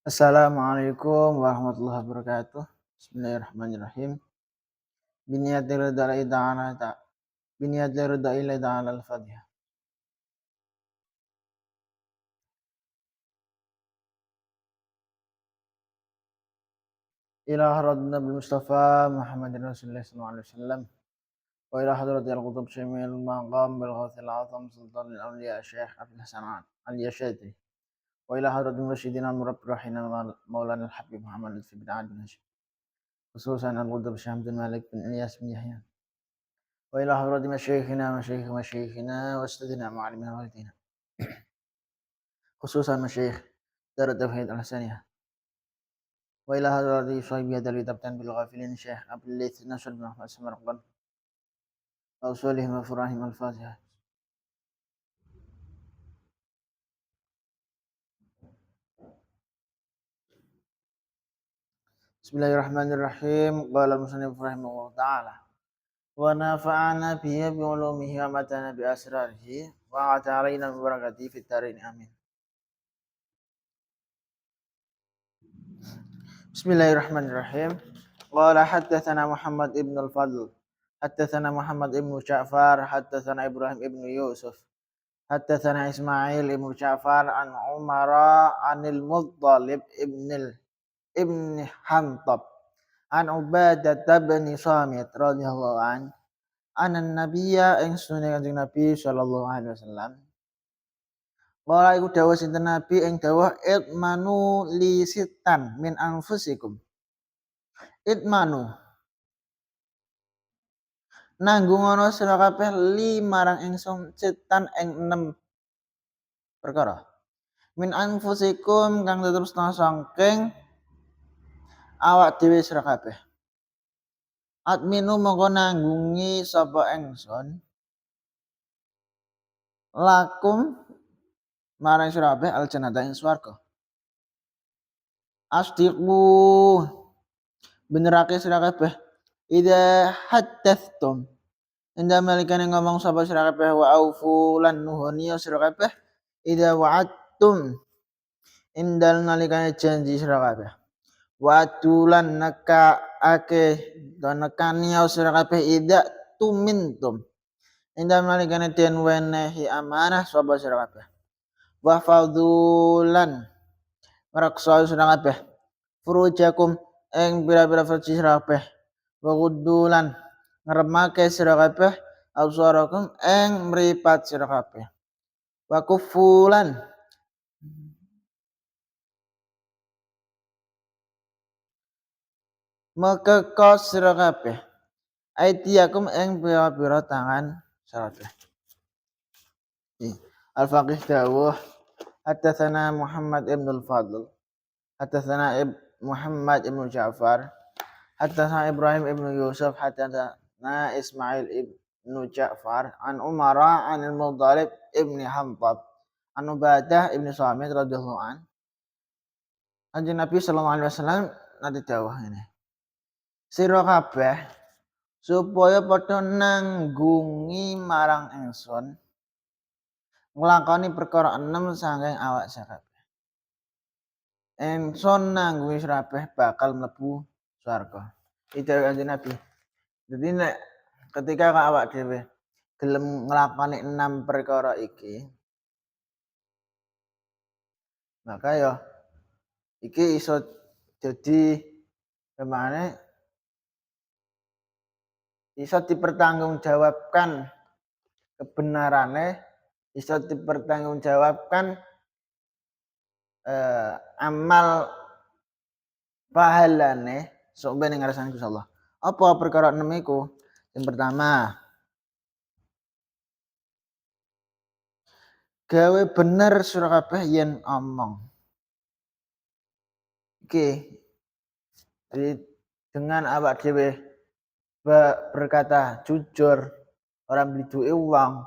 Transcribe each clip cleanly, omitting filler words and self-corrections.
Assalamualaikum warahmatullahi wabarakatuh. Bismillahirrahmanirrahim. Biniyati ridha'i ta'ala biniyati ridha'i ta'ala al-Fatihah. Ila hadratin Nabi Mustafa Muhammadin Rasulullah sallallahu alaihi wasallam wa ila hadratil qutub syamil maqam bil ghawthil azam sultanil awliya Syekh Abdul Hasan al-Yashadri wa ila hadratil mursyidina murabbir rahina maulana al-habib Muhammad Lutfi bin Adi bin Hashim khususan al-qutub Syekh Abdul Malik bin Ilyas bin Yahya wa ila hadratil masyayikhina wa ustadzina ma'alimina walidina khususan masyayikh Darut Tauhid Al-Hasaniyah wa ila hadrati sahibiyah dari tabtan bil ghafilin Syekh Abdul Laith Nasr bin Ahmad Samarqand wa usulihim wa furahim al-Fatihah. Bismillahirrahmanirrahim. Qala al-musannif rahimahullah ta'ala wa nafa'ana bihi bi ulumihi wa matana bi asrarihi wa ata'alaina bi barakatihi fit darin amin. Bismillahirrahmanirrahim. Qala haddatsana Muhammad ibn al-Fadl haddatsana Muhammad ibn Ja'far haddatsana Ibrahim ibn Yusuf haddatsana Ismail ibn Ja'far an Umara anil Muttalib ibn Hantab an Ubadah bin Samit radhiyallahu an anan nabiyya ing sunne kanjeng Nabi sallallahu alaihi wasallam qala iku dawuh sinten Nabi ing dawuh itmanu li sitan min anfusikum itmanu nanggung ana sira kabeh li marang ingsun sitan ing 6 perkara min anfusikum kang tetep saking awak dhewe sira kabeh adminu mongko nanggungi sapa ingsun lakum marang sira kabeh al jannata ing swarga asdiqu benerake sira kabeh idza haddatstum inda malikane ngomong sapa sira kabeh wa aufu lan nuhoni sira kabeh idza wa'adtum indal nalikane janji sira kabeh wa'dulan nekaake dan nekani sira kabeh idza tumintum inda malikane den wenehi amanah sapa sira kabeh wa fadzulan ngreksa sira kabeh furujakum ing pira-pira farji sira kabeh wa guddulan ngremake sira kabeh absarakum ing mripat sira kabeh wa kufulan mekekos sira kabeh aitiakum ing pira-pira tangan sira kabeh. Al-Faqih dawuh haddatsana Muhammad ibn al-Fadl haddatsana Muhammad ibn Ja'far haddatsana Ibrahim ibn Yusuf haddatsana Ismail ibn Ja'far an Umara an al-Muttalib ibn Hanbab an Ubadah ibn Samit radhiyallahu an Kanjeng Nabi sallallahu alaihi wasallam nanti dawuh ini sira kabeh supaya padha nanggungi marang ingsun nglakoni perkara 6 saking awak sira kabeh ingsun nanggungi sira kabeh bakal mlebu swarga itu Kanjeng Nabi. Jadi nek ketika awak dhewe gelem nglakoni 6 perkara iki maka ya iki iso jadi gimana iso dipertanggungjawabkan kebenarannya iso dipertanggungjawabkan amal pahalane sok ben ngrasani Gusti Allah. Apa perkara 6 iku? Yang pertama, gawe bener sira kabeh yen omong. Jadi dengan awak dhewe berkata jujur, orang beli duit uang,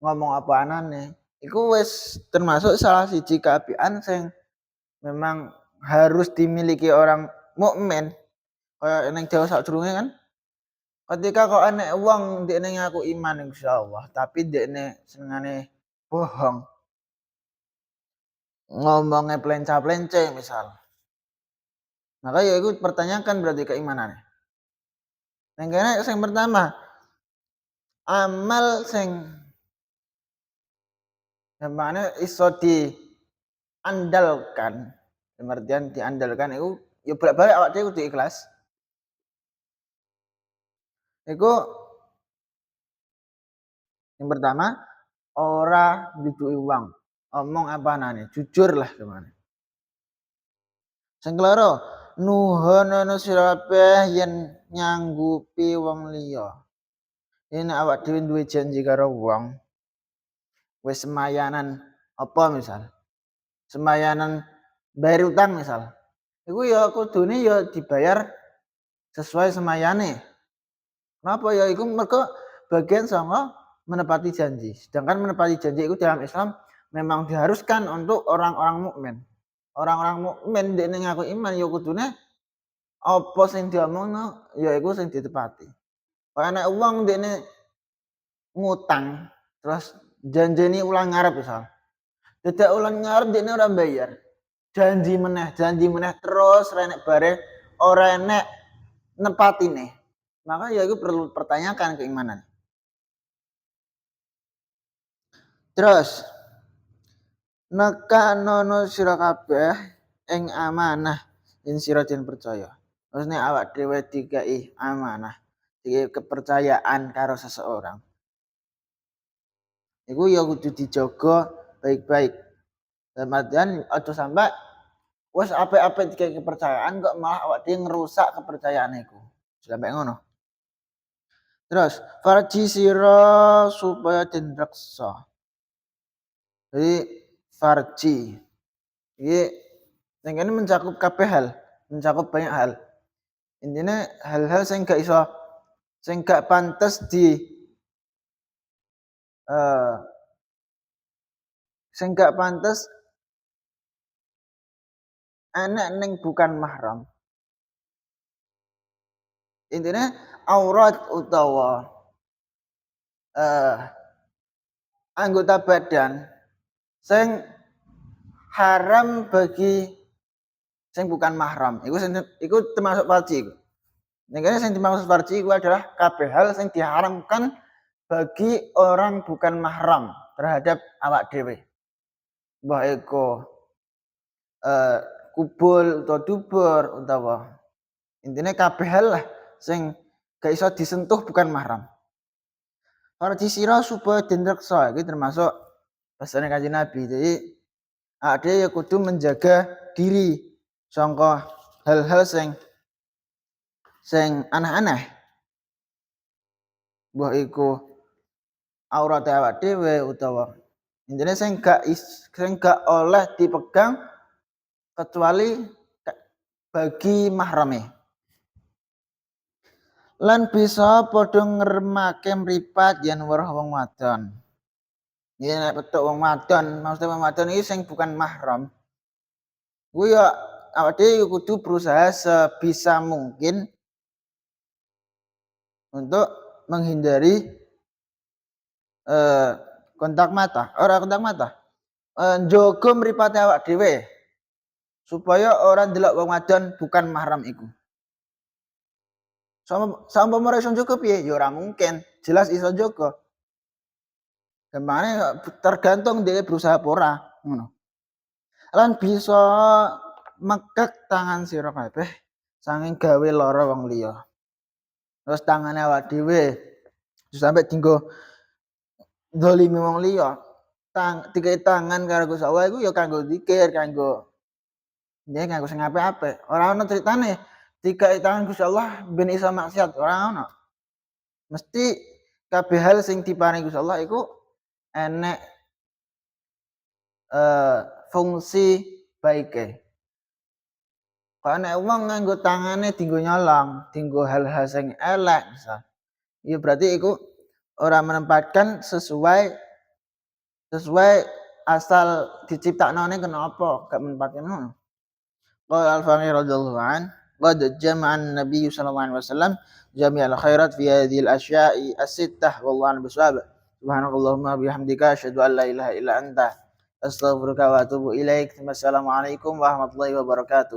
ngomong apa anane, iku wis termasuk salah siji keapian sing memang harus dimiliki orang mukmin. Kaya ning Jawa sadurunge kan ketika kok enek wong ndekne ngaku iman insyaallah tapi ndekne senengane bohong. Ngomongnya plenca-plence misal. Maka ya iku pertanyakan berarti keimanannya. Yang kene sing pertama, amal sing mana iso diandalkan, dalam artian diandalkan itu ya bolak-balik awak dhewe kudu ikhlas. Iku yang pertama, ora nduduki uang, omong apa anane, jujur lah gimana. Sing keloro, nuhonono sira kabeh yen nyanggupi wong liya. Yen awak dhewe duwe janji karo wong, wis semayanan apa misal, semayanan bayar utang misal. Iku ya kudune ya dibayar sesuai semayane. Kenapa ya iku mergo bagian saka menepati janji. Sedangkan menepati janji itu dalam Islam memang diharuskan untuk orang-orang mukmin. Orang-orang mukmin dekne ngaku iman ya kudune apa sing diomongno ya iku sing ditepati. Kok nek wong dekne ngutang terus janjeni ulang ngarep misal. Dadak ulang ngarep dekne ora bayar. Janji meneh terus renek bare ora enek nepatine. Maka ya itu perlu pertanyakan keimanan. Terus nekanono sira kabeh ing amanah yen sira den percaya. Terus nek awak dhewe dikai amanah, dikai kepercayaan karo seseorang. Iku ya kudu dijaga baik-baik. Dalam artian aja sampai wis apik-apik dikai kepercayaan kok malah awak dhewe ngerusak kepercayaan iku. Sampai ngono. Terus farji sira supaya den reksa. Jadi farji iki sing kene mencakup kabeh hal, mencakup banyak hal. Intinya hal-hal sing gak pantes sing gak pantes enek ning bukan mahram. Intinya aurat utawa anggota badan sing haram bagi sing bukan mahram. Iku termasuk farji. Ning kene sing dimaksud farji iku adalah kabeh hal sing diharamkan bagi orang bukan mahram terhadap awak dhewe. Mbah iku kubul utawa dubur utawa intine kabeh hal lah sing gak iso disentuh bukan mahram. Farji sira supaya den reksa iki termasuk pesannya Kanjeng Nabi. Jadi ada ya kudu menjaga diri sangka hal-hal sing aneh-aneh. Mbah iku aurat awak dhewe utawa intine sing gak oleh dipegang kecuali bagi mahrame. Lan bisa padha ngremake mripat yen weruh wong wadon. Yen nek petuk wong wadon, maksudnya wong wadon iki sing bukan mahram. Kuwi ya awake dhewe kudu berusaha sebisa mungkin untuk menghindari kontak mata, njogo mripate awak dhewe supaya ora ndelok wong wadon bukan mahram iku. Saumpama ora iso njogo piye? Ya ora mungkin, jelas iso njogo. Kemane tergantung dia berusaha apa ora, ngono. Lan bisa mekek tangan sira kabeh saking gawe lara wong liya. Terus tangane awak dhewe sampai dienggo zalimi wong liya. Dikai tangan karo Gusti Allah iku ya kanggo zikir, kanggo sing apik-apik. Ora ono critane dikai tangan Gusti Allah ben iso maksiat, ora ono. Mesti kabeh hal sing diparingi Gusti Allah iku enek fungsi baike. Kalau nek wong nganggo tangane dienggo nyolong, dienggo hal-hal sing elek misal. Ya berarti iku ora menempatkan sesuai asal diciptaknone kenapa gak menempatkan ngono. Qala al-Faqih radhiyallahu an, qad jama'an Nabi sallallahu alaihi wasallam jami'al khairat fi hadhihi al-asya'i as-sittah wallahu a'lam bissawab. Subhanakallahumma bihamdika asyhadu an la ilaha illa anta astaghfiruka wa atubu ilaik. Wassalamualaikum warahmatullahi wabarakatuh.